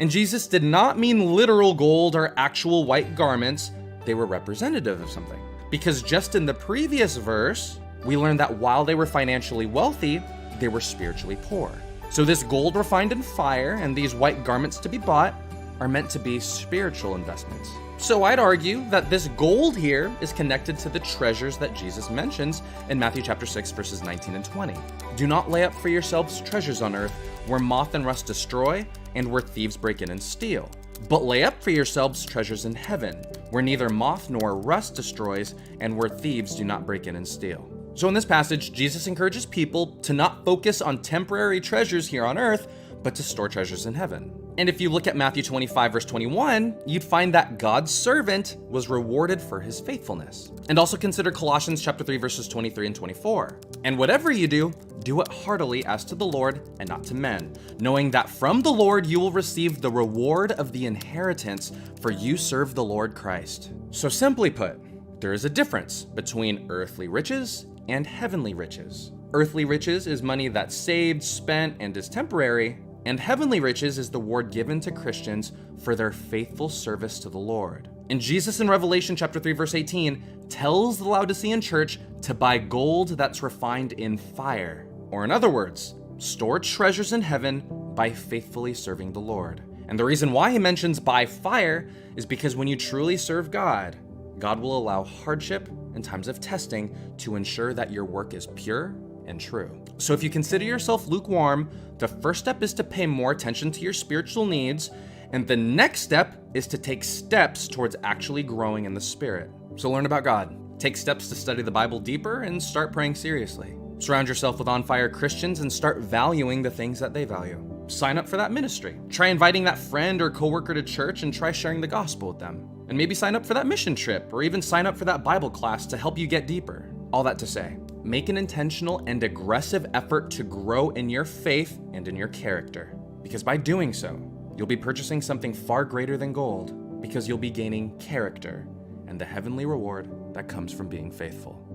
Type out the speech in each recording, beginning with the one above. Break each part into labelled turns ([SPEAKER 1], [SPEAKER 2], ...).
[SPEAKER 1] And Jesus did not mean literal gold or actual white garments. They were representative of something. Because just in the previous verse, we learned that while they were financially wealthy, they were spiritually poor. So this gold refined in fire and these white garments to be bought are meant to be spiritual investments. So I'd argue that this gold here is connected to the treasures that Jesus mentions in Matthew chapter 6, verses 19 and 20. Do not lay up for yourselves treasures on earth where moth and rust destroy and where thieves break in and steal. But lay up for yourselves treasures in heaven where neither moth nor rust destroys and where thieves do not break in and steal. So in this passage, Jesus encourages people to not focus on temporary treasures here on earth, but to store treasures in heaven. And if you look at Matthew 25, verse 21, you'd find that God's servant was rewarded for his faithfulness. And also consider Colossians chapter 3, verses 23 and 24. And whatever you do it heartily as to the Lord and not to men, knowing that from the Lord you will receive the reward of the inheritance, for you serve the Lord Christ. So simply put, there is a difference between earthly riches and heavenly riches. Earthly riches is money that's saved, spent, and is temporary, and heavenly riches is the reward given to Christians for their faithful service to the Lord. And Jesus in Revelation chapter 3, verse 18 tells the Laodicean church to buy gold that's refined in fire. Or in other words, store treasures in heaven by faithfully serving the Lord. And the reason why he mentions by fire is because when you truly serve God, God will allow hardship and times of testing to ensure that your work is pure and true. So if you consider yourself lukewarm, the first step is to pay more attention to your spiritual needs, and the next step is to take steps towards actually growing in the Spirit. So learn about God, take steps to study the Bible deeper, and start praying seriously. Surround yourself with on-fire Christians and start valuing the things that they value. Sign up for that ministry. Try inviting that friend or coworker to church and try sharing the gospel with them. And maybe sign up for that mission trip, or even sign up for that Bible class to help you get deeper. All that to say, make an intentional and aggressive effort to grow in your faith and in your character. Because by doing so, you'll be purchasing something far greater than gold, because you'll be gaining character and the heavenly reward that comes from being faithful.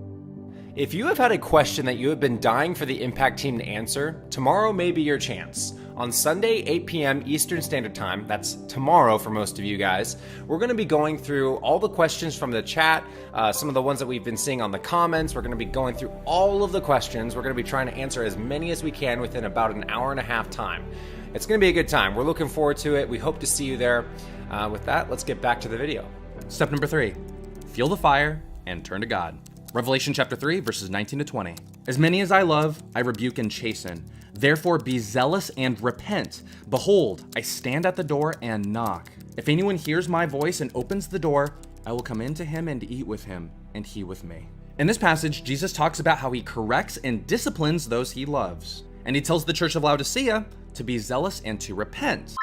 [SPEAKER 2] If you have had a question that you have been dying for the Impact team to answer, tomorrow may be your chance. On Sunday, 8 p.m. Eastern Standard Time, that's tomorrow for most of you guys, we're going to be going through all the questions from the chat, some of the ones that we've been seeing on the comments. We're going to be going through all of the questions. We're going to be trying to answer as many as we can within about an hour and a half time. It's going to be a good time. We're looking forward to it. We hope to see you there. With that, let's get back to the video.
[SPEAKER 1] Step number 3, feel the fire and turn to God. Revelation chapter 3, verses 19 to 20. As many as I love, I rebuke and chasten. Therefore be zealous and repent. Behold, I stand at the door and knock. If anyone hears my voice and opens the door, I will come into him and eat with him, and he with me. In this passage, Jesus talks about how he corrects and disciplines those he loves. And he tells the church of Laodicea to be zealous and to repent.